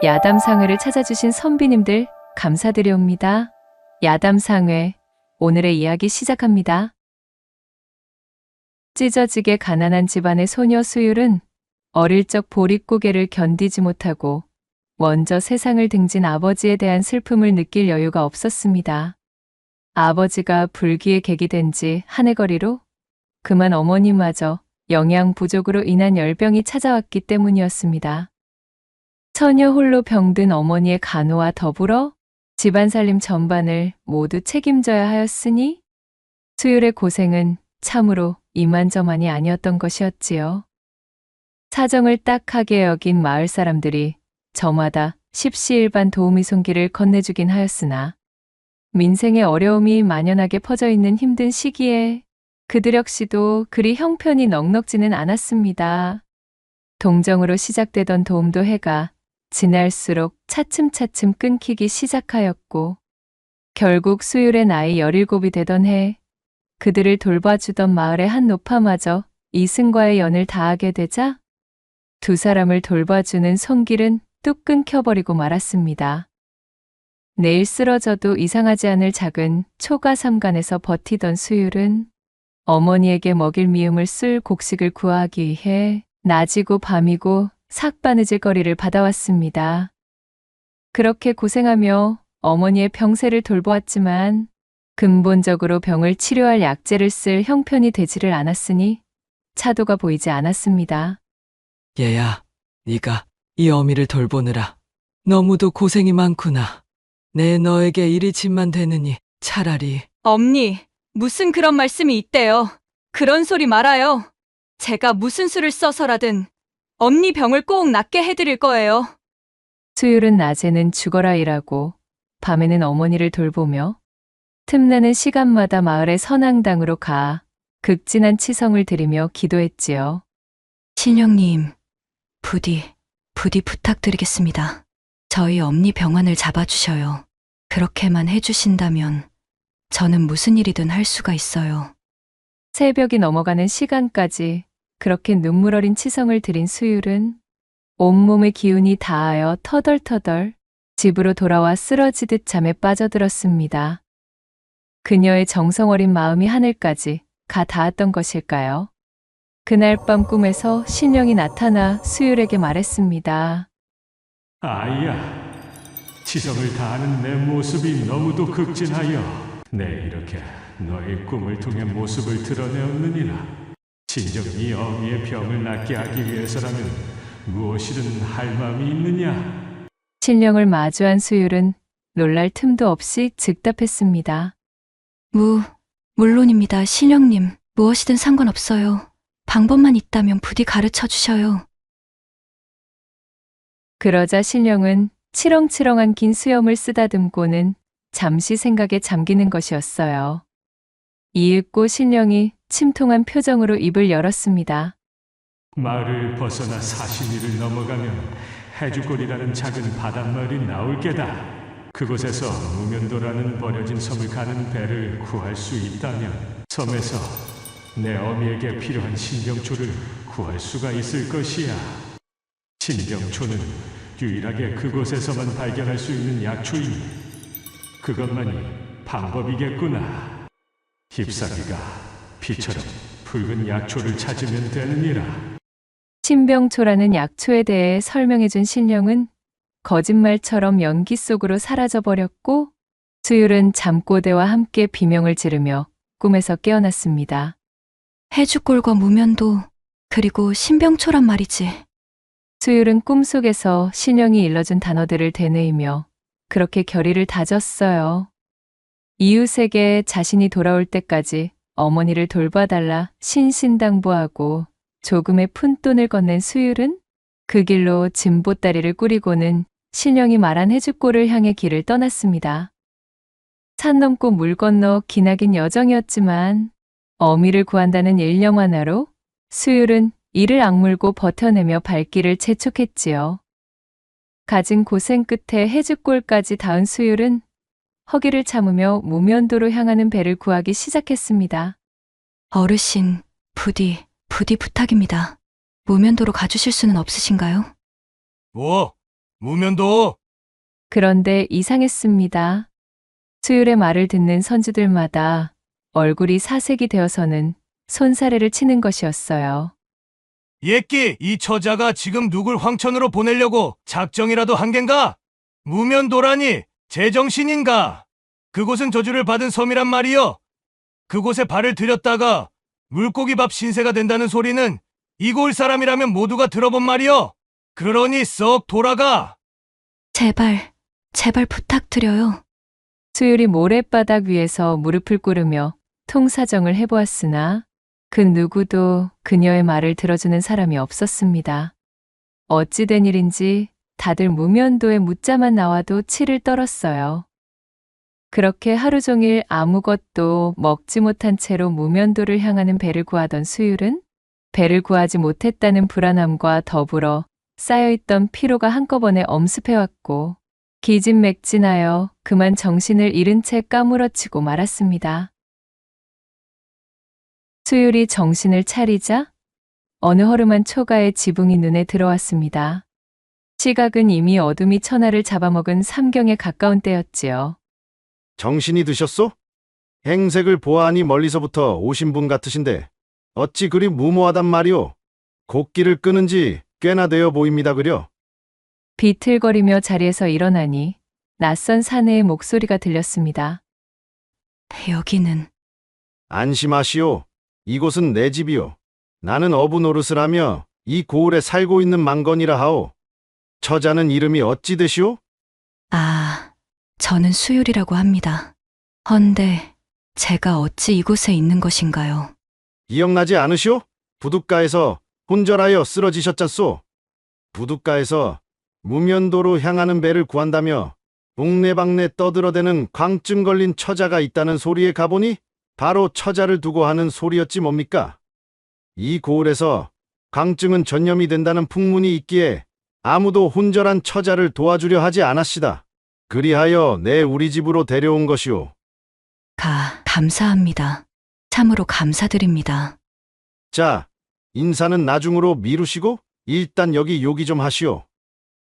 야담상회를 찾아주신 선비님들 감사드려옵니다. 야담상회, 오늘의 이야기 시작합니다. 찢어지게 가난한 집안의 소녀 수율은 어릴 적 보릿고개를 견디지 못하고 먼저 세상을 등진 아버지에 대한 슬픔을 느낄 여유가 없었습니다. 아버지가 불기의 객이 된 지 한 해 거리로 그만 어머니마저 영양 부족으로 인한 열병이 찾아왔기 때문이었습니다. 처녀 홀로 병든 어머니의 간호와 더불어 집안 살림 전반을 모두 책임져야 하였으니 수율의 고생은 참으로 이만저만이 아니었던 것이었지요. 사정을 딱하게 여긴 마을 사람들이 저마다 십시일반 도우미 손길을 건네주긴 하였으나 민생의 어려움이 만연하게 퍼져 있는 힘든 시기에 그들 역시도 그리 형편이 넉넉지는 않았습니다. 동정으로 시작되던 도움도 해가 지날수록 차츰차츰 끊기기 시작하였고 결국 수율의 나이 17이 되던 해 그들을 돌봐주던 마을의 한 노파마저 이승과의 연을 다하게 되자 두 사람을 돌봐주는 손길은 뚝 끊겨버리고 말았습니다. 내일 쓰러져도 이상하지 않을 작은 초가삼간에서 버티던 수율은 어머니에게 먹일 미움을 쓸 곡식을 구하기 위해 낮이고 밤이고 삭바느질 거리를 받아왔습니다. 그렇게 고생하며 어머니의 병세를 돌보았지만 근본적으로 병을 치료할 약재를 쓸 형편이 되지를 않았으니 차도가 보이지 않았습니다. 얘야, 네가 이 어미를 돌보느라 너무도 고생이 많구나. 내 너에게 이리 짐만 되느니 차라리. 엄니, 무슨 그런 말씀이 있대요. 그런 소리 말아요. 제가 무슨 수를 써서라든 엄니 병을 꼭 낫게 해드릴 거예요. 수율은 낮에는 죽어라 일하고 밤에는 어머니를 돌보며 틈나는 시간마다 마을의 선앙당으로 가 극진한 치성을 드리며 기도했지요. 신령님, 부디 부탁드리겠습니다. 저희 엄니 병환을 잡아주셔요. 그렇게만 해주신다면 저는 무슨 일이든 할 수가 있어요. 새벽이 넘어가는 시간까지 그렇게 눈물 어린 치성을 드린 수율은 온몸의 기운이 다하여 터덜터덜 집으로 돌아와 쓰러지듯 잠에 빠져들었습니다. 그녀의 정성 어린 마음이 하늘까지 가 닿았던 것일까요? 그날 밤 꿈에서 신령이 나타나 수율에게 말했습니다. 아이야, 지성을 다하는 내 모습이 너무도 극진하여 내 이렇게 너의 꿈을 통해 모습을 드러내었느니라. 진정 이 어미의 병을 낫게 하기 위해서라면 무엇이든 할 마음이 있느냐? 신령을 마주한 수율은 놀랄 틈도 없이 즉답했습니다. 물론입니다, 신령님. 무엇이든 상관없어요. 방법만 있다면 부디 가르쳐 주셔요. 그러자 신령은 치렁치렁한 긴 수염을 쓰다듬고는 잠시 생각에 잠기는 것이었어요. 이윽고 신령이 침통한 표정으로 입을 열었습니다. 마을을 벗어나 40리를 넘어가면 해주골이라는 작은 바닷마을이 나올 게다. 그곳에서 무면도라는 버려진 섬을 가는 배를 구할 수 있다면 섬에서 내 어미에게 필요한 신병초를 구할 수가 있을 것이야. 신병초는 유일하게 그곳에서만 발견할 수 있는 약초이니 그것만이 방법이겠구나. 잎사귀가 피처럼 붉은 약초를 찾으면 되느니라. 신병초라는 약초에 대해 설명해준 신령은 거짓말처럼 연기 속으로 사라져버렸고 수율은 잠꼬대와 함께 비명을 지르며 꿈에서 깨어났습니다. 해주골과 무면도, 그리고 신병초란 말이지. 수율은 꿈속에서 신령이 일러준 단어들을 되뇌이며 그렇게 결의를 다졌어요. 이웃에게 자신이 돌아올 때까지 어머니를 돌봐달라 신신당부하고 조금의 푼돈을 건넨 수율은 그 길로 진보다리를 꾸리고는 신령이 말한 해주골을 향해 길을 떠났습니다. 산 넘고 물 건너 기나긴 여정이었지만 어미를 구한다는 일념 하나로 수율은 이를 악물고 버텨내며 발길을 재촉했지요. 가진 고생 끝에 해주골까지 닿은 수율은 허기를 참으며 무면도로 향하는 배를 구하기 시작했습니다. 어르신, 부디 부탁입니다. 무면도로 가주실 수는 없으신가요? 뭐? 무면도 그런데 이상했습니다. 수율의 말을 듣는 선주들마다 얼굴이 사색이 되어서는 손사래를 치는 것이었어요. 예끼 이 처자가 지금 누굴 황천으로 보내려고 작정이라도 한 겐가? 무면도라니 제정신인가? 그곳은 저주를 받은 섬이란 말이여. 그곳에 발을 들였다가 물고기밥 신세가 된다는 소리는 이곳 사람이라면 모두가 들어본 말이여. 그러니 썩 돌아가. 제발, 제발 부탁드려요. 수율이 모랫바닥 위에서 무릎을 꿇으며 통사정을 해보았으나 그 누구도 그녀의 말을 들어주는 사람이 없었습니다. 어찌된 일인지 다들 무면도에 묻자만 나와도 치를 떨었어요. 그렇게 하루 종일 아무것도 먹지 못한 채로 무면도를 향하는 배를 구하던 수율은 배를 구하지 못했다는 불안함과 더불어 쌓여있던 피로가 한꺼번에 엄습해왔고 기진맥진하여 그만 정신을 잃은 채 까무러치고 말았습니다. 수율이 정신을 차리자 어느 허름한 초가의 지붕이 눈에 들어왔습니다. 시각은 이미 어둠이 천하를 잡아먹은 삼경에 가까운 때였지요. 정신이 드셨소? 행색을 보아하니 멀리서부터 오신 분 같으신데 어찌 그리 무모하단 말이오? 곡기를 끄는지 꽤나 되어 보입니다 그려. 비틀거리며 자리에서 일어나니 낯선 사내의 목소리가 들렸습니다. 여기는 안심하시오. 이곳은 내 집이오. 나는 어부 노릇을 하며 이 고을에 살고 있는 망건이라 하오. 처자는 이름이 어찌 되시오? 아, 저는 수율이라고 합니다. 헌데 제가 어찌 이곳에 있는 것인가요? 기억나지 않으시오? 부둣가에서 혼절하여 쓰러지셨잖소. 부둣가에서 무면도로 향하는 배를 구한다며 동네방네 떠들어대는 광증 걸린 처자가 있다는 소리에 가보니 바로 처자를 두고 하는 소리였지 뭡니까? 이 고을에서 광증은 전염이 된다는 풍문이 있기에 아무도 혼절한 처자를 도와주려 하지 않았시다. 그리하여 내 우리 집으로 데려온 것이오. 감사합니다. 참으로 감사드립니다. 자, 인사는 나중으로 미루시고 일단 여기 요기 좀 하시오.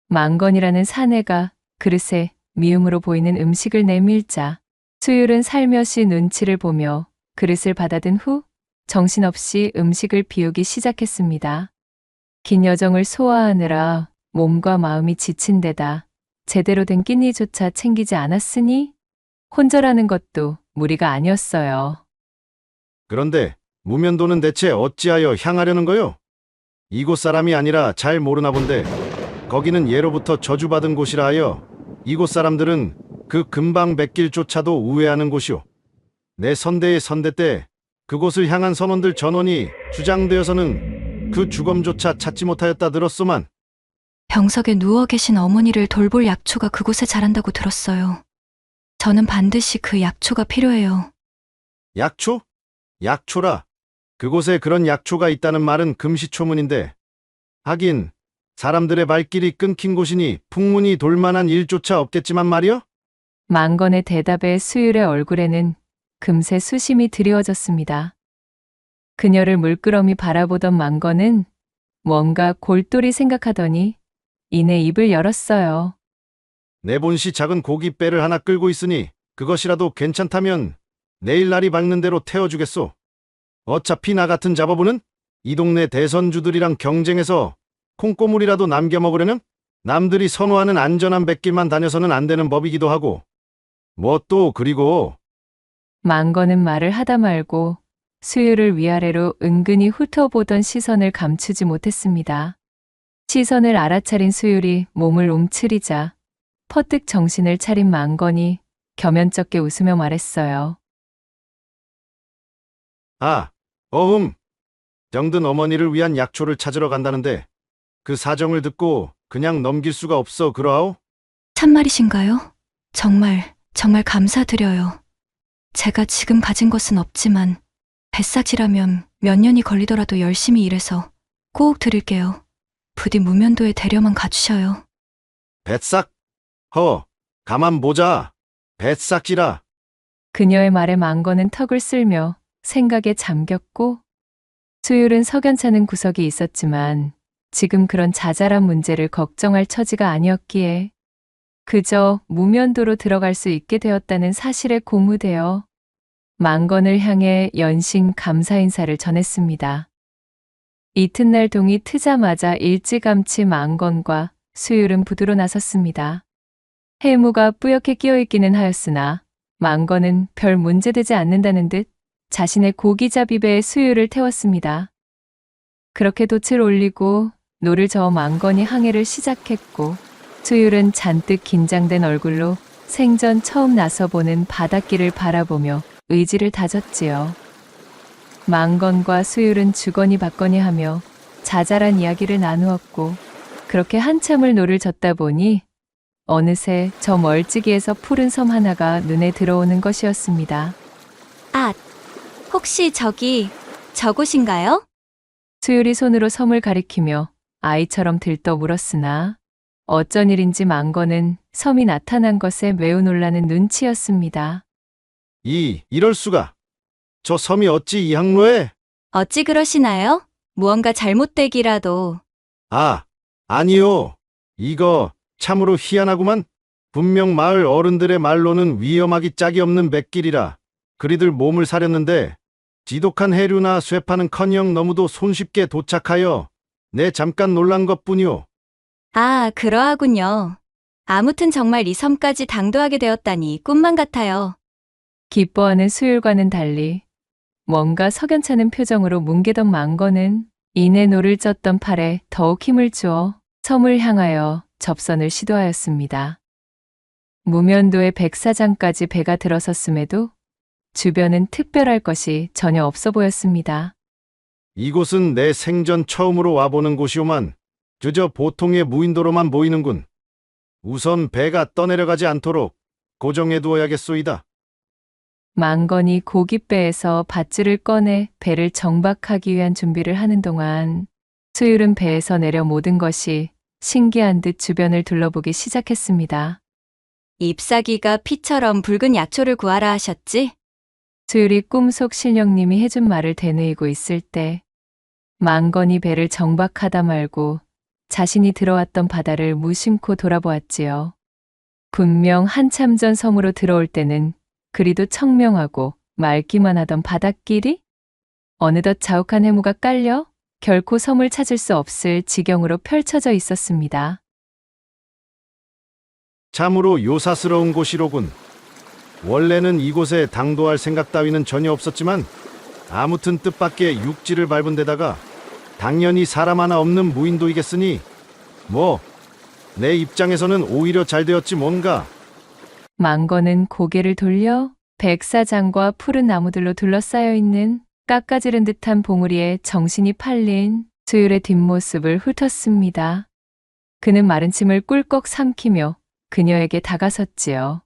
망건이라는 사내가 그릇에 미음으로 보이는 음식을 내밀자 수율은 살며시 눈치를 보며 그릇을 받아든 후 정신없이 음식을 비우기 시작했습니다. 긴 여정을 소화하느라 몸과 마음이 지친 데다 제대로 된 끼니조차 챙기지 않았으니 혼절하는 것도 무리가 아니었어요. 그런데 무면도는 대체 어찌하여 향하려는 거요? 이곳 사람이 아니라 잘 모르나 본데 거기는 예로부터 저주받은 곳이라 하여 이곳 사람들은 그 근방 뱃길조차도 우회하는 곳이오. 내 선대의 선대 때 그곳을 향한 선원들 전원이 주장되어서는 그 주검조차 찾지 못하였다 들었소만. 병석에 누워 계신 어머니를 돌볼 약초가 그곳에 자란다고 들었어요. 저는 반드시 그 약초가 필요해요. 약초? 약초라. 그곳에 그런 약초가 있다는 말은 금시초문인데 하긴 사람들의 발길이 끊긴 곳이니 풍문이 돌만한 일조차 없겠지만 말이여? 망건의 대답에 수율의 얼굴에는 금세 수심이 드리워졌습니다. 그녀를 물끄러미 바라보던 망건은 뭔가 골똘히 생각하더니 이내 입을 열었어요. 내 본시 작은 고깃배를 하나 끌고 있으니 그것이라도 괜찮다면 내일 날이 밝는 대로 태워주겠소. 어차피 나 같은 잡어부는 이 동네 대선주들이랑 경쟁해서 콩고물이라도 남겨 먹으려면 남들이 선호하는 안전한 뱃길만 다녀서는 안 되는 법이기도 하고 뭐 또 그리고 망건은 말을 하다 말고 수율을 위아래로 은근히 훑어보던 시선을 감추지 못했습니다. 시선을 알아차린 수율이 몸을 움츠리자 퍼뜩 정신을 차린 망건이 겸연쩍게 웃으며 말했어요. 아, 정든 어머니를 위한 약초를 찾으러 간다는데 그 사정을 듣고 그냥 넘길 수가 없어 그러하오? 참말이신가요? 정말 감사드려요. 제가 지금 가진 것은 없지만 뱃삭이라면 몇 년이 걸리더라도 열심히 일해서 꼭 드릴게요. 부디 무면도에 데려만 가주셔요. 뱃삭? 가만 보자. 뱃삭이라. 그녀의 말에 망건은 턱을 쓸며 생각에 잠겼고 수율은 석연찮은 구석이 있었지만 지금 그런 자잘한 문제를 걱정할 처지가 아니었기에 그저 무면도로 들어갈 수 있게 되었다는 사실에 고무되어 망건을 향해 연신 감사 인사를 전했습니다. 이튿날 동이 트자마자 일찌감치 망건과 수율은 부두로 나섰습니다. 해무가 뿌옇게 끼어있기는 하였으나 망건은 별 문제되지 않는다는 듯 자신의 고기잡이배에 수율을 태웠습니다. 그렇게 돛을 올리고 노를 저어 망건이 항해를 시작했고 수율은 잔뜩 긴장된 얼굴로 생전 처음 나서보는 바닷길을 바라보며 의지를 다졌지요. 망건과 수율은 주거니 받거니 하며 자잘한 이야기를 나누었고 그렇게 한참을 노를 젓다 보니 어느새 저 멀찍이에서 푸른 섬 하나가 눈에 들어오는 것이었습니다. 아, 혹시 저곳인가요? 수율이 손으로 섬을 가리키며 아이처럼 들떠 물었으나 어쩐 일인지 망건은 섬이 나타난 것에 매우 놀라는 눈치였습니다. 이럴 수가. 저 섬이 어찌 이 항로에? 어찌 그러시나요? 무언가 잘못되기라도. 아니요. 이거 참으로 희한하구만. 분명 마을 어른들의 말로는 위험하기 짝이 없는 뱃길이라 그리들 몸을 사렸는데 지독한 해류나 쇠파는커녕 너무도 손쉽게 도착하여 내 잠깐 놀란 것뿐이오. 아, 그러하군요. 아무튼 정말 이 섬까지 당도하게 되었다니 꿈만 같아요. 기뻐하는 수율과는 달리 뭔가 석연찮은 표정으로 뭉개던 망건은 이내 노를 젓던 팔에 더욱 힘을 주어 섬을 향하여 접선을 시도하였습니다. 무면도의 백사장까지 배가 들어섰음에도 주변은 특별할 것이 전혀 없어 보였습니다. 이곳은 내 생전 처음으로 와보는 곳이오만 그저 보통의 무인도로만 보이는군. 우선 배가 떠내려가지 않도록 고정해 두어야겠소이다. 망건이 고깃배에서 밧줄을 꺼내 배를 정박하기 위한 준비를 하는 동안 수율은 배에서 내려 모든 것이 신기한 듯 주변을 둘러보기 시작했습니다. 잎사귀가 피처럼 붉은 약초를 구하라 하셨지? 수율이 꿈속 신령님이 해준 말을 되뇌이고 있을 때 망건이 배를 정박하다 말고 자신이 들어왔던 바다를 무심코 돌아보았지요. 분명 한참 전 섬으로 들어올 때는 그리도 청명하고 맑기만 하던 바닷길이 어느덧 자욱한 해무가 깔려 결코 섬을 찾을 수 없을 지경으로 펼쳐져 있었습니다. 참으로 요사스러운 곳이로군. 원래는 이곳에 당도할 생각 따위는 전혀 없었지만 아무튼 뜻밖의 육지를 밟은 데다가 당연히 사람 하나 없는 무인도이겠으니 내 입장에서는 오히려 잘 되었지 뭔가. 망건은 고개를 돌려 백사장과 푸른 나무들로 둘러싸여 있는 깎아지른 듯한 봉우리에 정신이 팔린 수율의 뒷모습을 훑었습니다. 그는 마른 침을 꿀꺽 삼키며 그녀에게 다가섰지요.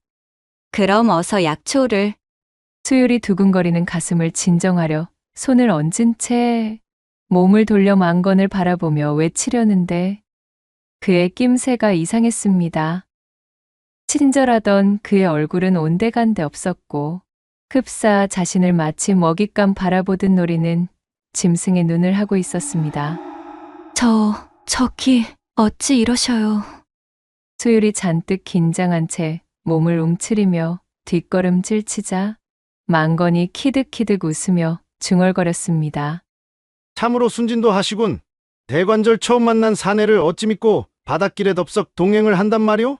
그럼 어서 약초를. 수율이 두근거리는 가슴을 진정하려 손을 얹은 채 몸을 돌려 망건을 바라보며 외치려는데 그의 낌새가 이상했습니다. 친절하던 그의 얼굴은 온데간데 없었고 흡사 자신을 마치 먹잇감 바라보듯 노리는 짐승의 눈을 하고 있었습니다. 저기 어찌 이러셔요. 수율이 잔뜩 긴장한 채 몸을 움츠리며 뒷걸음질 치자 망건이 키득키득 웃으며 중얼거렸습니다. 참으로 순진도 하시군. 대관절 처음 만난 사내를 어찌 믿고 바닷길에 덥석 동행을 한단 말이오?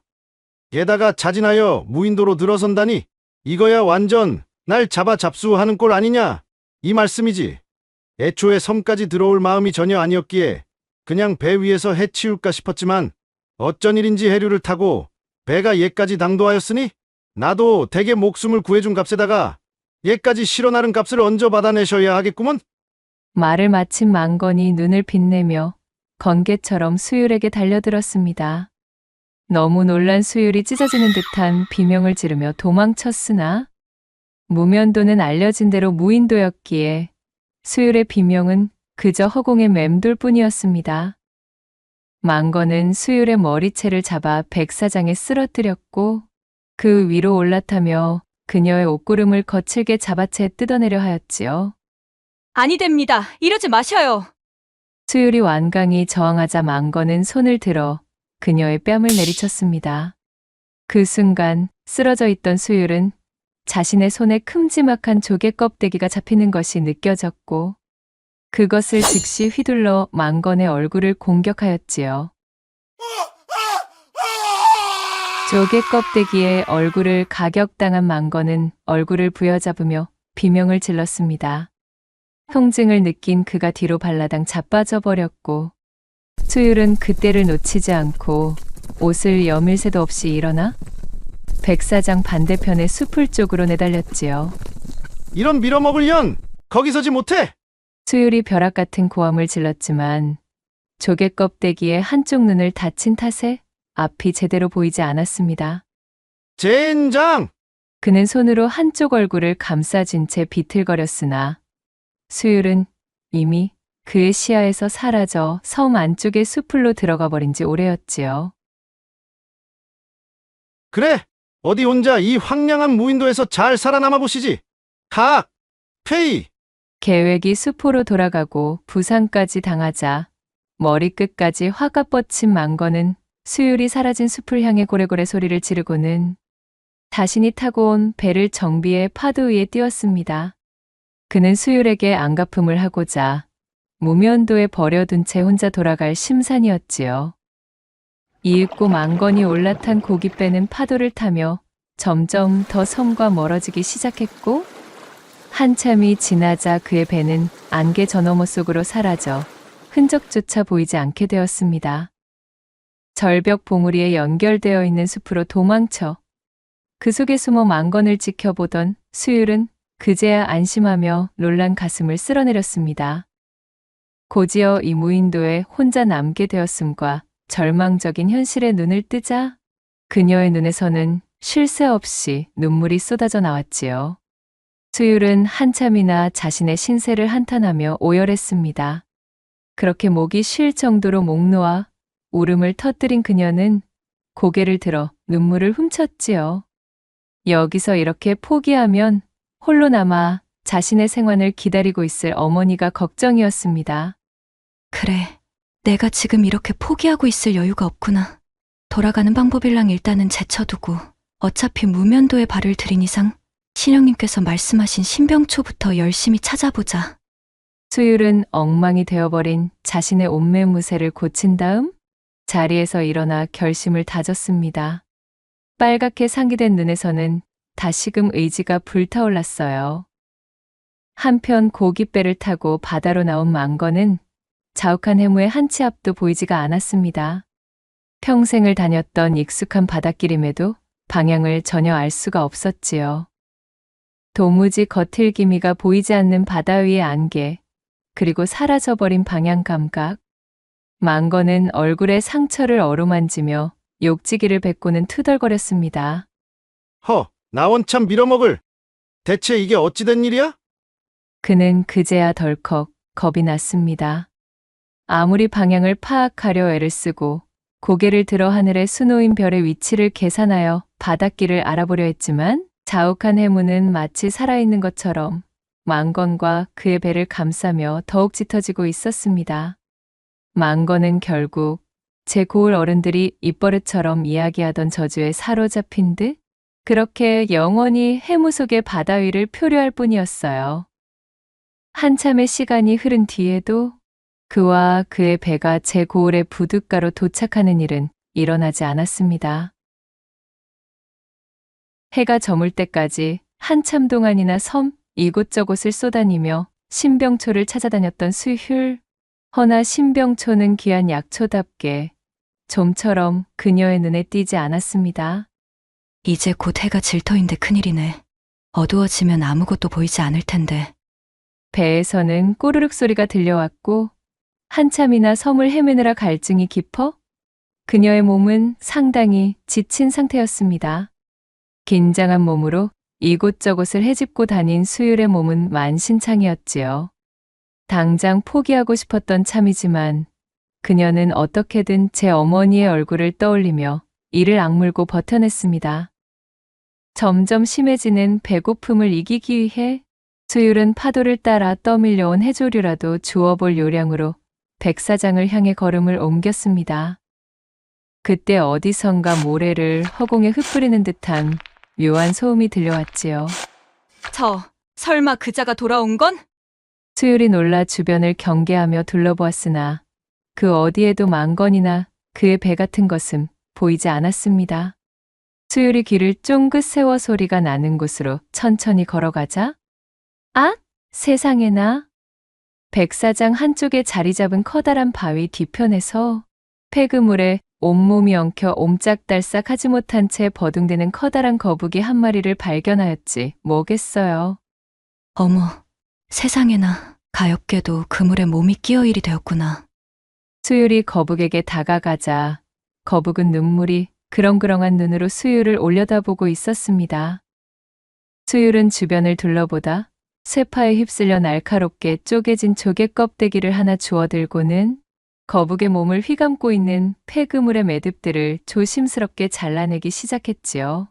게다가 자진하여 무인도로 들어선다니 이거야 완전 날 잡아 잡수하는 꼴 아니냐 이 말씀이지. 애초에 섬까지 들어올 마음이 전혀 아니었기에 그냥 배 위에서 해치울까 싶었지만 어쩐 일인지 해류를 타고 배가 얘까지 당도하였으니 나도 대개 목숨을 구해준 값에다가 얘까지 실어 나른 값을 얹어 받아내셔야 하겠구먼. 말을 마친 망건이 눈을 빛내며 건개처럼 수율에게 달려들었습니다. 너무 놀란 수율이 찢어지는 듯한 비명을 지르며 도망쳤으나 무면도는 알려진 대로 무인도였기에 수율의 비명은 그저 허공의 맴돌 뿐이었습니다. 망건은 수율의 머리채를 잡아 백사장에 쓰러뜨렸고 그 위로 올라타며 그녀의 옷구름을 거칠게 잡아채 뜯어내려 하였지요. 아니 됩니다. 이러지 마셔요. 수율이 완강히 저항하자 망건은 손을 들어 그녀의 뺨을 내리쳤습니다. 그 순간 쓰러져 있던 수율은 자신의 손에 큼지막한 조개 껍데기가 잡히는 것이 느껴졌고 그것을 즉시 휘둘러 망건의 얼굴을 공격하였지요. 조개 껍데기에 얼굴을 가격당한 망건은 얼굴을 부여잡으며 비명을 질렀습니다. 통증을 느낀 그가 뒤로 발라당 자빠져 버렸고 수율은 그때를 놓치지 않고 옷을 여밀 새도 없이 일어나 백사장 반대편의 숲을 쪽으로 내달렸지요. 이런 밀어먹을 년! 거기 서지 못해! 수율이 벼락 같은 고함을 질렀지만 조개 껍데기에 한쪽 눈을 다친 탓에 앞이 제대로 보이지 않았습니다. 젠장! 그는 손으로 한쪽 얼굴을 감싸진 채 비틀거렸으나 수율은 이미 그의 시야에서 사라져 섬 안쪽의 숲으로 들어가 버린 지 오래였지요. 그래! 어디 혼자 이 황량한 무인도에서 잘 살아남아 보시지! 각! 페이! 계획이 수포로 돌아가고 부상까지 당하자 머리끝까지 화가 뻗친 망건은 수율이 사라진 숲을 향해 고래고래 소리를 지르고는 자신이 타고 온 배를 정비해 파도 위에 띄웠습니다. 그는 수율에게 안갚음을 하고자 무면도에 버려둔 채 혼자 돌아갈 심산이었지요. 이윽고 망건이 올라탄 고깃배는 파도를 타며 점점 더 섬과 멀어지기 시작했고 한참이 지나자 그의 배는 안개 저 너머 속으로 사라져 흔적조차 보이지 않게 되었습니다. 절벽 봉우리에 연결되어 있는 숲으로 도망쳐 그 속에 숨어 망건을 지켜보던 수율은 그제야 안심하며 놀란 가슴을 쓸어내렸습니다. 곧이어 이 무인도에 혼자 남게 되었음과 절망적인 현실에 눈을 뜨자 그녀의 눈에서는 쉴 새 없이 눈물이 쏟아져 나왔지요. 수율은 한참이나 자신의 신세를 한탄하며 오열했습니다. 그렇게 목이 쉴 정도로 목 놓아 울음을 터뜨린 그녀는 고개를 들어 눈물을 훔쳤지요. 여기서 이렇게 포기하면 홀로 남아 자신의 생환을 기다리고 있을 어머니가 걱정이었습니다. 그래, 내가 지금 이렇게 포기하고 있을 여유가 없구나. 돌아가는 방법일랑 일단은 제쳐두고 어차피 무면도에 발을 들인 이상 신령님께서 말씀하신 신병초부터 열심히 찾아보자. 수율은 엉망이 되어버린 자신의 옷매무새를 고친 다음 자리에서 일어나 결심을 다졌습니다. 빨갛게 상기된 눈에서는 다시금 의지가 불타올랐어요. 한편 고깃배를 타고 바다로 나온 망건은 자욱한 해무의 한 치 앞도 보이지가 않았습니다. 평생을 다녔던 익숙한 바닷길임에도 방향을 전혀 알 수가 없었지요. 도무지 겉을기미가 보이지 않는 바다 위의 안개, 그리고 사라져버린 방향 감각. 망건은 얼굴에 상처를 어루만지며 욕지기를 뱉고는 투덜거렸습니다. 허! 나 원참 밀어먹을! 대체 이게 어찌된 일이야? 그는 그제야 덜컥 겁이 났습니다. 아무리 방향을 파악하려 애를 쓰고 고개를 들어 하늘에 수놓인 별의 위치를 계산하여 바닷길을 알아보려 했지만 자욱한 해무는 마치 살아있는 것처럼 망건과 그의 배를 감싸며 더욱 짙어지고 있었습니다. 망건은 결국 제 고을 어른들이 입버릇처럼 이야기하던 저주에 사로잡힌 듯 그렇게 영원히 해무 속의 바다 위를 표류할 뿐이었어요. 한참의 시간이 흐른 뒤에도 그와 그의 배가 제 고을의 부둣가로 도착하는 일은 일어나지 않았습니다. 해가 저물 때까지 한참 동안이나 섬 이곳저곳을 쏘다니며 신병초를 찾아다녔던 수율. 허나 신병초는 귀한 약초답게 좀처럼 그녀의 눈에 띄지 않았습니다. 이제 곧 해가 질 터인데 큰일이네. 어두워지면 아무것도 보이지 않을 텐데. 배에서는 꼬르륵 소리가 들려왔고 한참이나 섬을 헤매느라 갈증이 깊어 그녀의 몸은 상당히 지친 상태였습니다. 긴장한 몸으로 이곳저곳을 헤집고 다닌 수율의 몸은 만신창이었지요. 당장 포기하고 싶었던 참이지만 그녀는 어떻게든 제 어머니의 얼굴을 떠올리며 이를 악물고 버텨냈습니다. 점점 심해지는 배고픔을 이기기 위해 수율은 파도를 따라 떠밀려온 해조류라도 주워볼 요량으로 백사장을 향해 걸음을 옮겼습니다. 그때 어디선가 모래를 허공에 흩뿌리는 듯한 묘한 소음이 들려왔지요. 설마 그자가 돌아온 건? 수율이 놀라 주변을 경계하며 둘러보았으나 그 어디에도 망건이나 그의 배 같은 것은 보이지 않았습니다. 수율이 귀를 쫑긋 세워 소리가 나는 곳으로 천천히 걸어가자 아! 세상에나! 백사장 한쪽에 자리 잡은 커다란 바위 뒤편에서 폐그물에 온몸이 엉켜 옴짝달싹 하지 못한 채 버둥대는 커다란 거북이 한 마리를 발견하였지 뭐겠어요. 어머, 세상에나 가엾게도 그물에 몸이 끼어 일이 되었구나. 수율이 거북에게 다가가자 거북은 눈물이 그렁그렁한 눈으로 수율을 올려다보고 있었습니다. 수율은 주변을 둘러보다 쇠파에 휩쓸려 날카롭게 쪼개진 조개 껍데기를 하나 주워들고는 거북의 몸을 휘감고 있는 폐그물의 매듭들을 조심스럽게 잘라내기 시작했지요.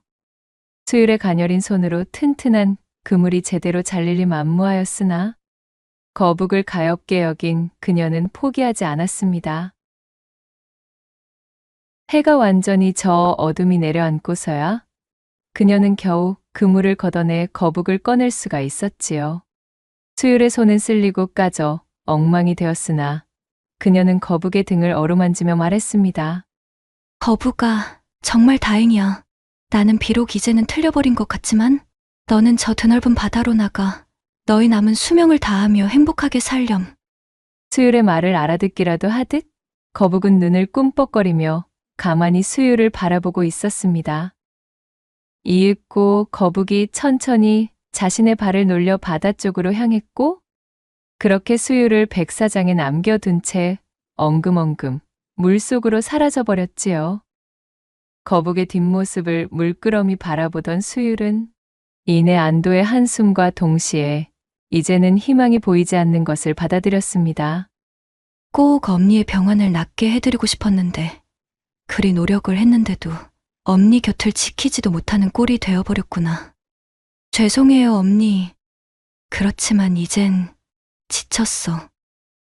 수율의 가녀린 손으로 튼튼한 그물이 제대로 잘리리 만무하였으나 거북을 가엾게 여긴 그녀는 포기하지 않았습니다. 해가 완전히 저 어둠이 내려앉고서야 그녀는 겨우 그물을 걷어내 거북을 꺼낼 수가 있었지요. 수율의 손은 쓸리고 까져 엉망이 되었으나 그녀는 거북의 등을 어루만지며 말했습니다. 거북아, 정말 다행이야. 나는 비록 이제는 틀려버린 것 같지만 너는 저 드넓은 바다로 나가 너희 남은 수명을 다하며 행복하게 살렴. 수율의 말을 알아듣기라도 하듯 거북은 눈을 꿈뻑거리며 가만히 수율을 바라보고 있었습니다. 이윽고 거북이 천천히 자신의 발을 놀려 바다 쪽으로 향했고 그렇게 수율을 백사장에 남겨둔 채 엉금엉금 물속으로 사라져버렸지요. 거북의 뒷모습을 물끄러미 바라보던 수율은 이내 안도의 한숨과 동시에 이제는 희망이 보이지 않는 것을 받아들였습니다. 꼭 엄니의 병환을 낫게 해드리고 싶었는데 그리 노력을 했는데도 엄니 곁을 지키지도 못하는 꼴이 되어버렸구나. 죄송해요, 엄니. 그렇지만 이젠 지쳤어.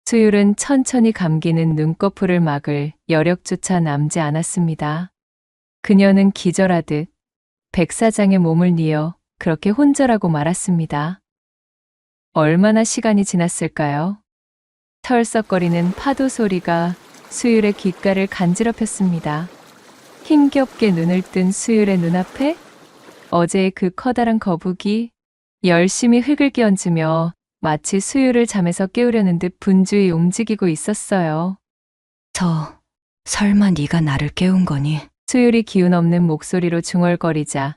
수율은 천천히 감기는 눈꺼풀을 막을 여력조차 남지 않았습니다. 그녀는 기절하듯 백사장의 몸을 뉘어 그렇게 혼절하고 말았습니다. 얼마나 시간이 지났을까요? 털썩거리는 파도 소리가 수율의 귓가를 간지럽혔습니다. 힘겹게 눈을 뜬 수율의 눈앞에 어제의 그 커다란 거북이 열심히 흙을 끼얹으며 마치 수율을 잠에서 깨우려는 듯 분주히 움직이고 있었어요. 설마 네가 나를 깨운 거니? 수율이 기운 없는 목소리로 중얼거리자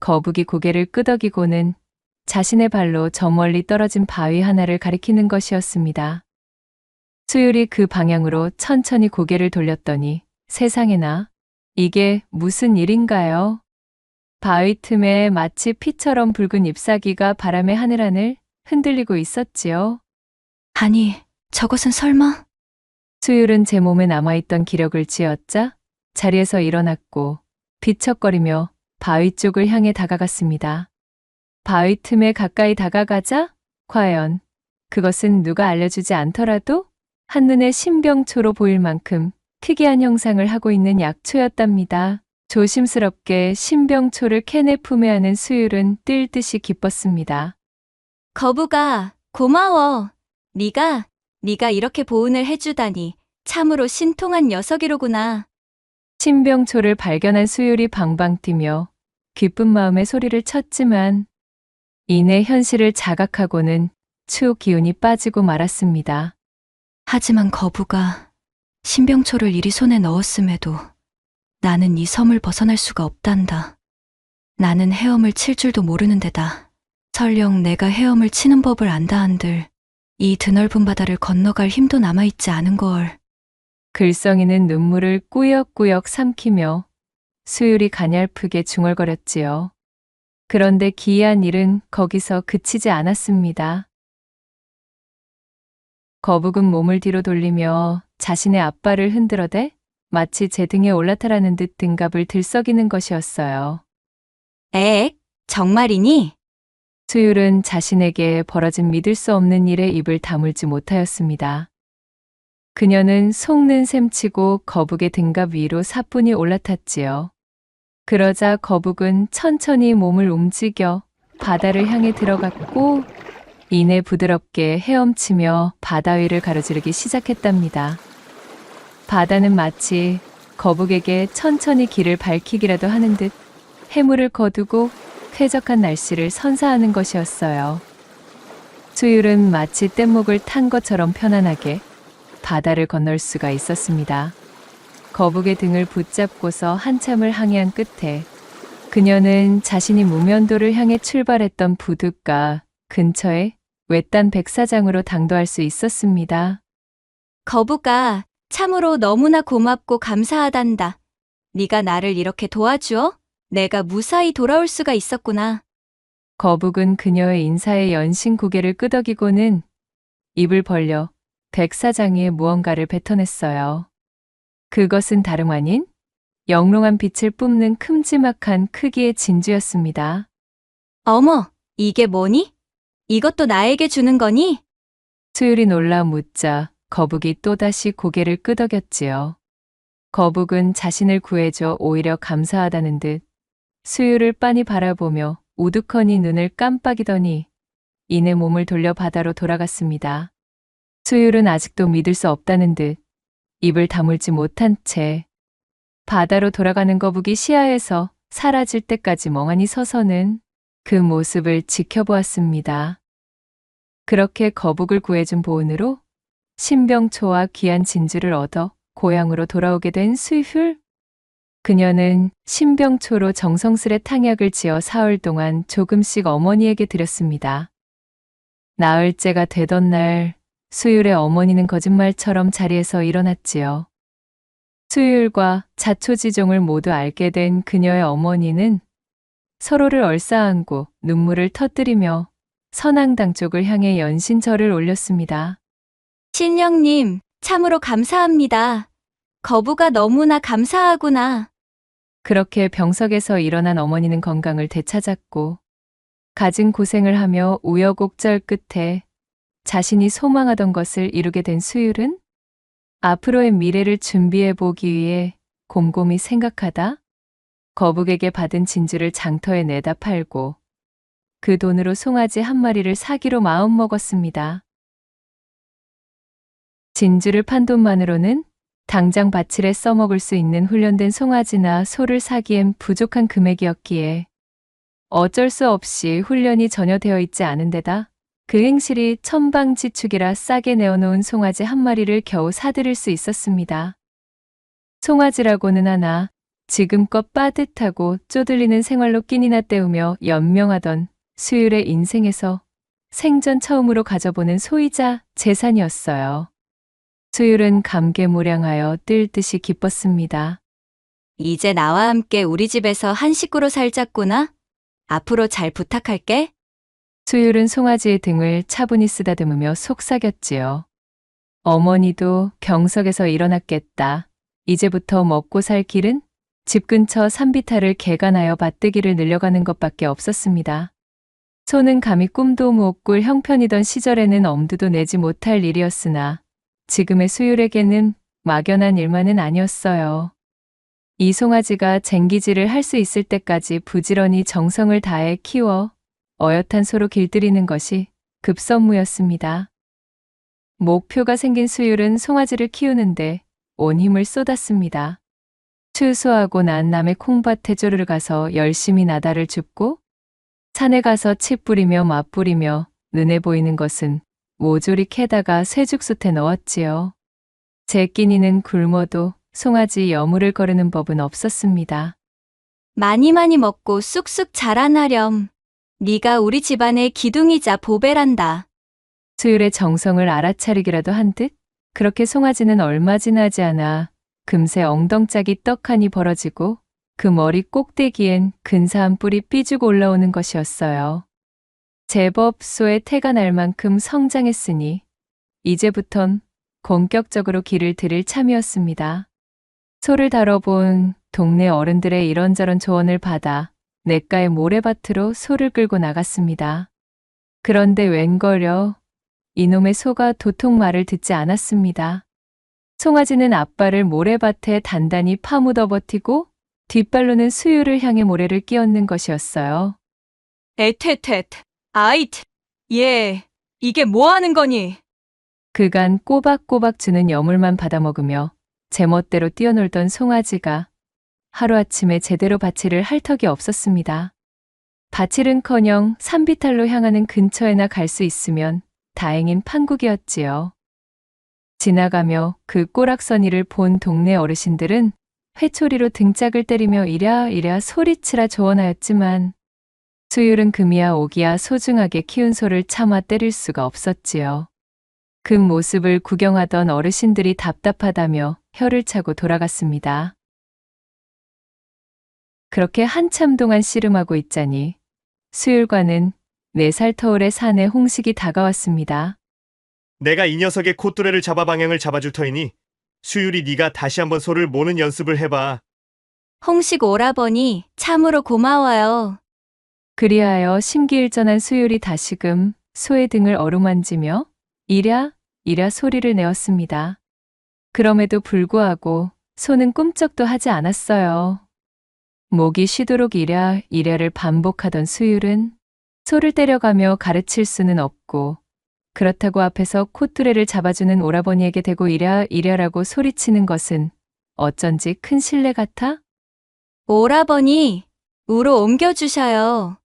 거북이 고개를 끄덕이고는 자신의 발로 저 멀리 떨어진 바위 하나를 가리키는 것이었습니다. 수율이 그 방향으로 천천히 고개를 돌렸더니 세상에나 이게 무슨 일인가요? 바위 틈에 마치 피처럼 붉은 잎사귀가 바람의 하늘하늘 흔들리고 있었지요. 아니, 저것은 설마? 수율은 제 몸에 남아있던 기력을 쥐었자 자리에서 일어났고 비척거리며 바위 쪽을 향해 다가갔습니다. 바위 틈에 가까이 다가가자 과연 그것은 누가 알려주지 않더라도 한눈에 신병초로 보일 만큼 특이한 형상을 하고 있는 약초였답니다. 조심스럽게 신병초를 캔에 품에 안은 수율은 뜰 듯이 기뻤습니다. 거북아, 고마워. 네가 이렇게 보은을 해주다니 참으로 신통한 녀석이로구나. 신병초를 발견한 수율이 방방 뛰며 기쁜 마음에 소리를 쳤지만 이내 현실을 자각하고는 추억 기운이 빠지고 말았습니다. 하지만 거북아, 신병초를 이리 손에 넣었음에도 나는 이 섬을 벗어날 수가 없단다. 나는 헤엄을 칠 줄도 모르는 데다 설령 내가 헤엄을 치는 법을 안다 한들 이 드넓은 바다를 건너갈 힘도 남아있지 않은 걸. 글썽이는 눈물을 꾸역꾸역 삼키며 수율이 가냘프게 중얼거렸지요. 그런데 기이한 일은 거기서 그치지 않았습니다. 거북은 몸을 뒤로 돌리며 자신의 앞발을 흔들어대 마치 제 등에 올라타라는 듯 등갑을 들썩이는 것이었어요. 엥? 정말이니? 수율은 자신에게 벌어진 믿을 수 없는 일에 입을 다물지 못하였습니다. 그녀는 속는 셈치고 거북의 등갑 위로 사뿐히 올라탔지요. 그러자 거북은 천천히 몸을 움직여 바다를 향해 들어갔고 이내 부드럽게 헤엄치며 바다 위를 가로지르기 시작했답니다. 바다는 마치 거북에게 천천히 길을 밝히기라도 하는 듯 해물을 거두고 쾌적한 날씨를 선사하는 것이었어요. 수율은 마치 뗏목을 탄 것처럼 편안하게 바다를 건널 수가 있었습니다. 거북의 등을 붙잡고서 한참을 항해한 끝에 그녀는 자신이 무면도를 향해 출발했던 부둣가 근처에 외딴 백사장으로 당도할 수 있었습니다. 거북아, 참으로 너무나 고맙고 감사하단다. 네가 나를 이렇게 도와주어 내가 무사히 돌아올 수가 있었구나. 거북은 그녀의 인사에 연신 고개를 끄덕이고는 입을 벌려 백사장이에 무언가를 뱉어냈어요. 그것은 다름 아닌 영롱한 빛을 뿜는 큼지막한 크기의 진주였습니다. 어머, 이게 뭐니? 이것도 나에게 주는 거니? 수율이 놀라 묻자 거북이 또다시 고개를 끄덕였지요. 거북은 자신을 구해줘 오히려 감사하다는 듯 수율을 빤히 바라보며 우두커니 눈을 깜빡이더니 이내 몸을 돌려 바다로 돌아갔습니다. 수율은 아직도 믿을 수 없다는 듯 입을 다물지 못한 채 바다로 돌아가는 거북이 시야에서 사라질 때까지 멍하니 서서는 그 모습을 지켜보았습니다. 그렇게 거북을 구해준 보은으로 신병초와 귀한 진주를 얻어 고향으로 돌아오게 된 수율. 그녀는 신병초로 정성스레 탕약을 지어 사흘 동안 조금씩 어머니에게 드렸습니다. 나흘째가 되던 날 수율의 어머니는 거짓말처럼 자리에서 일어났지요. 수율과 자초지종을 모두 알게 된 그녀의 어머니는 서로를 얼싸안고 눈물을 터뜨리며 선앙당 쪽을 향해 연신절을 올렸습니다. 신령님, 참으로 감사합니다. 거부가 너무나 감사하구나. 그렇게 병석에서 일어난 어머니는 건강을 되찾았고 갖은 고생을 하며 우여곡절 끝에 자신이 소망하던 것을 이루게 된 수율은 앞으로의 미래를 준비해 보기 위해 곰곰이 생각하다 거북에게 받은 진주를 장터에 내다 팔고 그 돈으로 송아지 한 마리를 사기로 마음먹었습니다. 진주를 판 돈만으로는 당장 밭일에 써먹을 수 있는 훈련된 송아지나 소를 사기엔 부족한 금액이었기에 어쩔 수 없이 훈련이 전혀 되어 있지 않은 데다 그 행실이 천방지축이라 싸게 내어놓은 송아지 한 마리를 겨우 사들일 수 있었습니다. 송아지라고는 하나 지금껏 빠듯하고 쪼들리는 생활로 끼니나 때우며 연명하던 수율의 인생에서 생전 처음으로 가져보는 소이자 재산이었어요. 수율은 감개무량하여 뜰 듯이 기뻤습니다. 이제 나와 함께 우리 집에서 한 식구로 살자꾸나. 앞으로 잘 부탁할게. 수율은 송아지의 등을 차분히 쓰다듬으며 속삭였지요. 어머니도 병석에서 일어났겠다. 이제부터 먹고 살 길은 집 근처 산비탈을 개간하여 밭대기를 늘려가는 것밖에 없었습니다. 소는 감히 꿈도 못 꿀 형편이던 시절에는 엄두도 내지 못할 일이었으나 지금의 수율에게는 막연한 일만은 아니었어요. 이 송아지가 쟁기질을 할 수 있을 때까지 부지런히 정성을 다해 키워 어엿한 소로 길들이는 것이 급선무였습니다. 목표가 생긴 수율은 송아지를 키우는데 온 힘을 쏟았습니다. 추수하고 난 남의 콩밭에 쪼르르 가서 열심히 나다를 줍고 산에 가서 치 뿌리며 맛 뿌리며 눈에 보이는 것은 모조리 캐다가 쇠죽솥에 넣었지요. 제 끼니는 굶어도 송아지 여물을 거르는 법은 없었습니다. 많이 먹고 쑥쑥 자라나렴. 네가 우리 집안의 기둥이자 보배란다. 수율의 정성을 알아차리기라도 한 듯 그렇게 송아지는 얼마 지나지 않아 금세 엉덩짝이 떡하니 벌어지고 그 머리 꼭대기엔 근사한 뿔이 삐죽 올라오는 것이었어요. 제법 소의 태가 날 만큼 성장했으니 이제부턴 본격적으로 길을 들일 참이었습니다. 소를 다뤄본 동네 어른들의 이런저런 조언을 받아 냇가의 모래밭으로 소를 끌고 나갔습니다. 그런데 웬걸요, 이놈의 소가 도통 말을 듣지 않았습니다. 송아지는 앞발을 모래밭에 단단히 파묻어 버티고 뒷발로는 수유를 향해 모래를 끼얹는 것이었어요. 에텟텟, 아잇, 예, 이게 뭐 하는 거니? 그간 꼬박꼬박 주는 여물만 받아먹으며 제멋대로 뛰어놀던 송아지가 하루아침에 제대로 밭일을 할 턱이 없었습니다. 밭일은커녕 산비탈로 향하는 근처에나 갈 수 있으면 다행인 판국이었지요. 지나가며 그 꼬락서니를 본 동네 어르신들은 회초리로 등짝을 때리며 이랴이랴 소리치라 조언하였지만 수율은 금이야 오기야 소중하게 키운 소를 차마 때릴 수가 없었지요. 그 모습을 구경하던 어르신들이 답답하다며 혀를 차고 돌아갔습니다. 그렇게 한참 동안 씨름하고 있자니 수율과는 4살 터울의 사내 홍식이 다가왔습니다. 내가 이 녀석의 콧뚜레를 잡아 방향을 잡아줄 터이니 수율이 네가 다시 한번 소를 모는 연습을 해봐. 홍식 오라버니 참으로 고마워요. 그리하여 심기일전한 수율이 다시금 소의 등을 어루만지며 이랴 이랴 소리를 내었습니다. 그럼에도 불구하고 소는 꿈쩍도 하지 않았어요. 목이 쉬도록 이랴 이랴를 반복하던 수율은 소를 때려가며 가르칠 수는 없고 그렇다고 앞에서 콧뚜레를 잡아주는 오라버니에게 대고 이랴 이랴라고 소리치는 것은 어쩐지 큰 신뢰 같아? 오라버니, 우로 옮겨주셔요.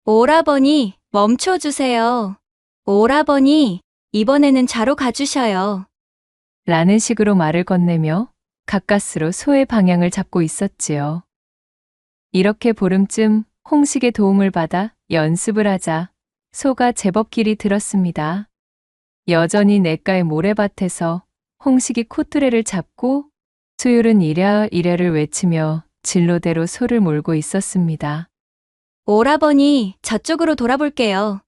오라버니, 멈춰주세요. 오라버니, 이번에는 자로 가주셔요. 라는 식으로 말을 건네며 가까스로 소의 방향을 잡고 있었지요. 이렇게 보름쯤 홍식의 도움을 받아 연습을 하자 소가 제법 길이 들었습니다. 여전히 냇가의 모래밭에서 홍식이 콧뚜레를 잡고 수율은 이랴 이랴를 외치며 진로대로 소를 몰고 있었습니다. 오라버니, 저쪽으로 돌아볼게요.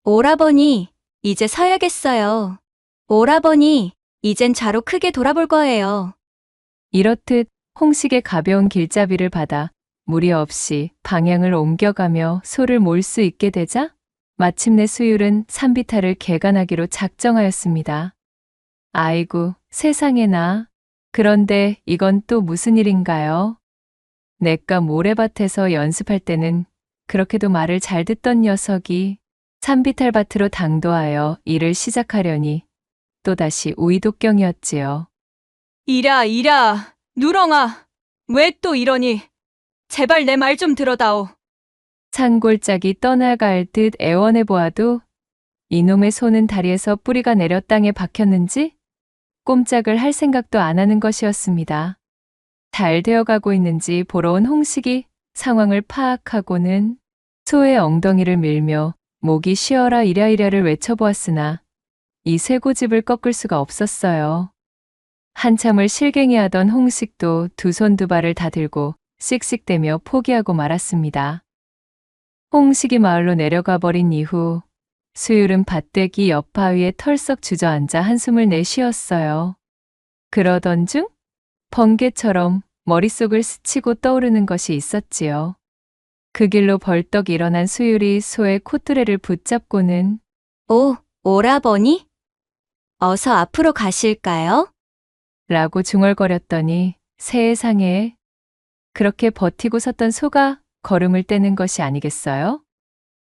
오라버니, 이제 서야겠어요. 오라버니, 이젠 좌로 크게 돌아볼 거예요. 이렇듯 홍식의 가벼운 길잡이를 받아 무리 없이 방향을 옮겨가며 소를 몰 수 있게 되자 마침내 수율은 산비탈을 개간하기로 작정하였습니다. 아이고, 세상에나. 그런데 이건 또 무슨 일인가요? 냇가 모래밭에서 연습할 때는 그렇게도 말을 잘 듣던 녀석이 산비탈 밭으로 당도하여 일을 시작하려니 또다시 우이독경이었지요. 이랴, 누렁아, 왜 또 이러니? 제발 내 말 좀 들어다오. 산골짜기 떠나갈 듯 애원해 보아도 이놈의 소는 다리에서 뿌리가 내려 땅에 박혔는지 꼼짝을 할 생각도 안 하는 것이었습니다. 잘 되어가고 있는지 보러 온 홍식이 상황을 파악하고는 소의 엉덩이를 밀며 목이 쉬어라 이랴이랴를 외쳐보았으나 이 쇠고집을 꺾을 수가 없었어요. 한참을 실갱이하던 홍식도 두 손 두 발을 다 들고 씩씩대며 포기하고 말았습니다. 홍식이 마을로 내려가 버린 이후 수율은 밭대기 옆바위에 털썩 주저앉아 한숨을 내쉬었어요. 그러던 중 번개처럼 머릿속을 스치고 떠오르는 것이 있었지요. 그 길로 벌떡 일어난 수율이 소의 콧뚜레를 붙잡고는 오라버니? 어서 앞으로 가실까요? 라고 중얼거렸더니 세상에 그렇게 버티고 섰던 소가 걸음을 떼는 것이 아니겠어요?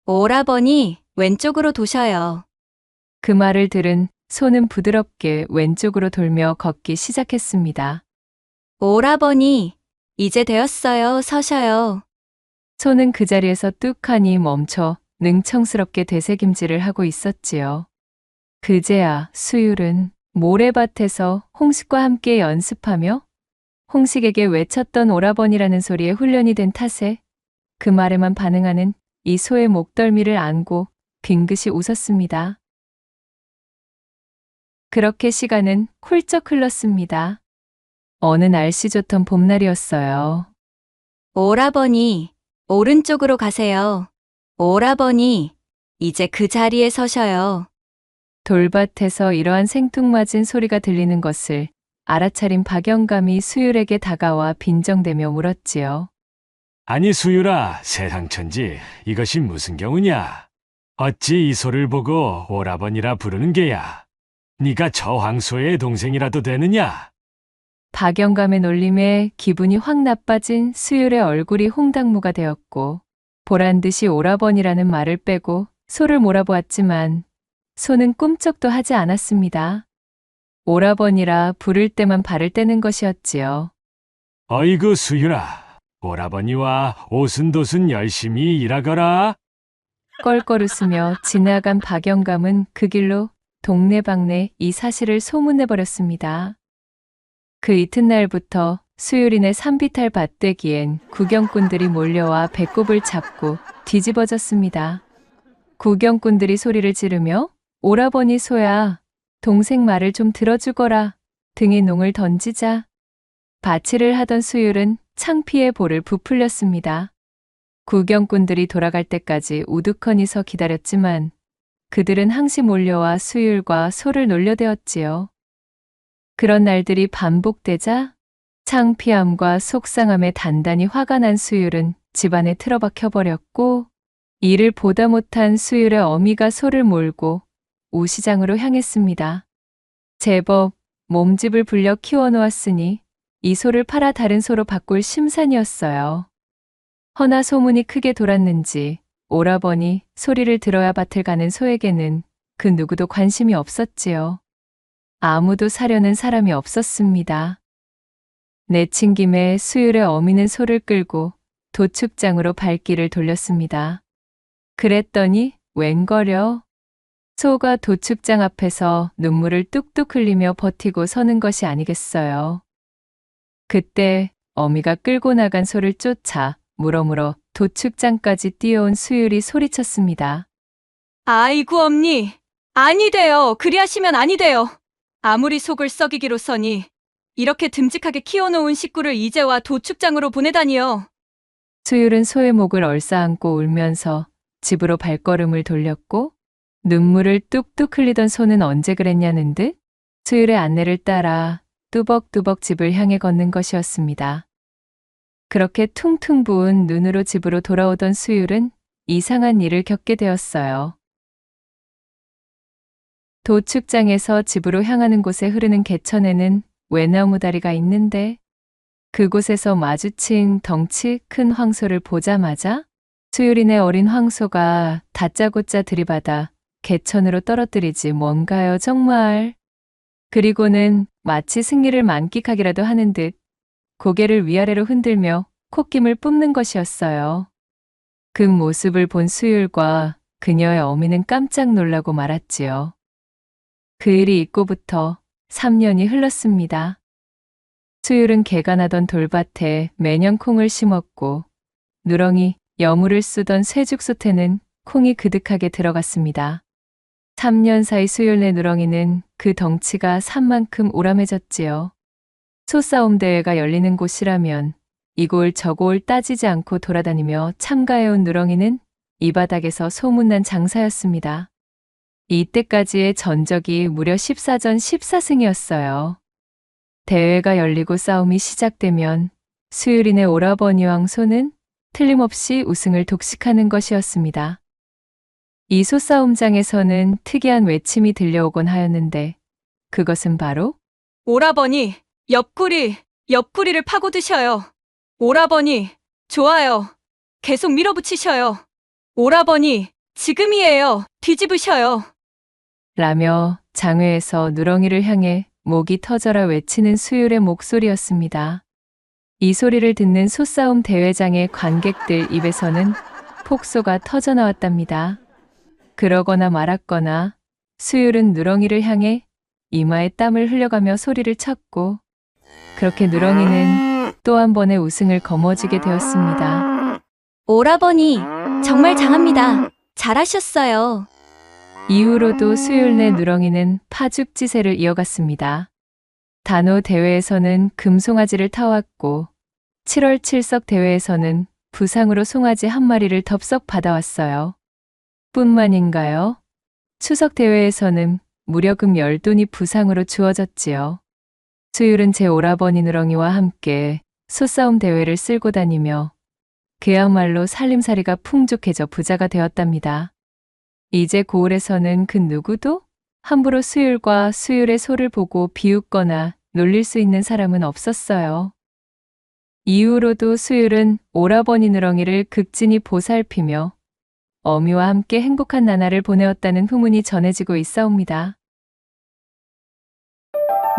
오라버니, 왼쪽으로 도셔요. 그 말을 들은 소는 부드럽게 왼쪽으로 돌며 걷기 시작했습니다. 오라버니, 이제 되었어요. 서셔요. 소는 그 자리에서 뚝하니 멈춰 능청스럽게 되새김질을 하고 있었지요. 그제야 수율은 모래밭에서 홍식과 함께 연습하며 홍식에게 외쳤던 오라버니라는 소리에 훈련이 된 탓에 그 말에만 반응하는 이 소의 목덜미를 안고 빙긋이 웃었습니다. 그렇게 시간은 훌쩍 흘렀습니다. 어느 날씨 좋던 봄날이었어요. 오라버니, 오른쪽으로 가세요. 오라버니, 이제 그 자리에 서셔요. 돌밭에서 이러한 생뚱맞은 소리가 들리는 것을 알아차린 박영감이 수율에게 다가와 빈정대며 물었지요. 아니 수유라, 세상천지 이것이 무슨 경우냐? 어찌 이 소를 보고 오라버니라 부르는 게야? 네가 저 황소의 동생이라도 되느냐? 박영감의 놀림에 기분이 확 나빠진 수율의 얼굴이 홍당무가 되었고 보란듯이 오라버니라는 말을 빼고 소를 몰아보았지만 소는 꿈쩍도 하지 않았습니다. 오라버니라 부를 때만 발을 떼는 것이었지요. 어이구 수유라, 오라버니와 오순도순 열심히 일하거라. 껄껄 웃으며 지나간 박영감은 그 길로 동네방네 이 사실을 소문내버렸습니다. 그 이튿날부터 수유린의 산비탈 밭되기엔 구경꾼들이 몰려와 배꼽을 잡고 뒤집어졌습니다. 구경꾼들이 소리를 지르며 오라버니 소야, 동생 말을 좀 들어주거라 등의 농을 던지자 바치를 하던 수율은 창피에 볼을 부풀렸습니다. 구경꾼들이 돌아갈 때까지 우두커니 서 기다렸지만 그들은 항시 몰려와 수율과 소를 놀려대었지요. 그런 날들이 반복되자 창피함과 속상함에 단단히 화가 난 수율은 집안에 틀어박혀버렸고 이를 보다 못한 수율의 어미가 소를 몰고 우시장으로 향했습니다. 제법 몸집을 불려 키워놓았으니 이 소를 팔아 다른 소로 바꿀 심산이었어요. 허나 소문이 크게 돌았는지 오라버니 소리를 들어야 밭을 가는 소에게는 그 누구도 관심이 없었지요. 아무도 사려는 사람이 없었습니다. 내친 김에 수율의 어미는 소를 끌고 도축장으로 발길을 돌렸습니다. 그랬더니 웬걸요? 소가 도축장 앞에서 눈물을 뚝뚝 흘리며 버티고 서는 것이 아니겠어요. 그때 어미가 끌고 나간 소를 쫓아 물어물어 도축장까지 뛰어온 수율이 소리쳤습니다. 아이고 엄니, 아니 돼요. 그리하시면 아니 돼요. 아무리 속을 썩이기로서니 이렇게 듬직하게 키워놓은 식구를 이제와 도축장으로 보내다니요. 수율은 소의 목을 얼싸안고 울면서 집으로 발걸음을 돌렸고 눈물을 뚝뚝 흘리던 소는 언제 그랬냐는 듯 수율의 안내를 따라 뚜벅뚜벅 집을 향해 걷는 것이었습니다. 그렇게 퉁퉁 부은 눈으로 집으로 돌아오던 수율은 이상한 일을 겪게 되었어요. 도축장에서 집으로 향하는 곳에 흐르는 개천에는 외나무 다리가 있는데 그곳에서 마주친 덩치 큰 황소를 보자마자 수율인의 어린 황소가 다짜고짜 들이받아 개천으로 떨어뜨리지 뭔가요 정말. 그리고는 마치 승리를 만끽하기라도 하는 듯 고개를 위아래로 흔들며 콧김을 뿜는 것이었어요. 그 모습을 본 수율과 그녀의 어미는 깜짝 놀라고 말았지요. 그 일이 있고부터 3년이 흘렀습니다. 수율은 개가 나던 돌밭에 매년 콩을 심었고 누렁이, 여물을 쓰던 쇠죽솥에는 콩이 그득하게 들어갔습니다. 3년 사이 수율네 누렁이는 그 덩치가 산만큼 오람해졌지요. 소싸움 대회가 열리는 곳이라면 이골 저골 따지지 않고 돌아다니며 참가해온 누렁이는 이 바닥에서 소문난 장사였습니다. 이때까지의 전적이 무려 14전 14승이었어요. 대회가 열리고 싸움이 시작되면 수율인의 오라버니 황소는 틀림없이 우승을 독식하는 것이었습니다. 이 소싸움장에서는 특이한 외침이 들려오곤 하였는데 그것은 바로 오라버니, 옆구리를 파고 드셔요. 오라버니, 좋아요. 계속 밀어붙이셔요. 오라버니, 지금이에요. 뒤집으셔요. 라며 장외에서 누렁이를 향해 목이 터져라 외치는 수율의 목소리였습니다. 이 소리를 듣는 소싸움 대회장의 관객들 입에서는 폭소가 터져나왔답니다. 그러거나 말았거나 수율은 누렁이를 향해 이마에 땀을 흘려가며 소리를 쳤고 그렇게 누렁이는 또 한 번의 우승을 거머쥐게 되었습니다. 오라버니, 정말 장합니다. 잘하셨어요. 이후로도 수율내 누렁이는 파죽지세를 이어갔습니다. 단호 대회에서는 금송아지를 타왔고 7월 7석 대회에서는 부상으로 송아지 한 마리를 덥석 받아왔어요. 뿐만인가요? 추석 대회에서는 무려 금 10돈이 부상으로 주어졌지요. 수율은 제 오라버니 누렁이와 함께 소싸움 대회를 쓸고 다니며 그야말로 살림살이가 풍족해져 부자가 되었답니다. 이제 고을에서는 그 누구도 함부로 수율과 수율의 소를 보고 비웃거나 놀릴 수 있는 사람은 없었어요. 이후로도 수율은 오라버니 누렁이를 극진히 보살피며 어미와 함께 행복한 나날을 보내었다는 후문이 전해지고 있사옵니다.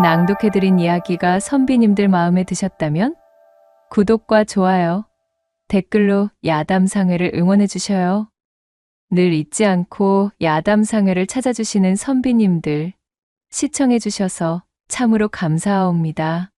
낭독해드린 이야기가 선비님들 마음에 드셨다면 구독과 좋아요, 댓글로 야담상회를 응원해 주셔요. 늘 잊지 않고 야담상회를 찾아주시는 선비님들 시청해 주셔서 참으로 감사하옵니다.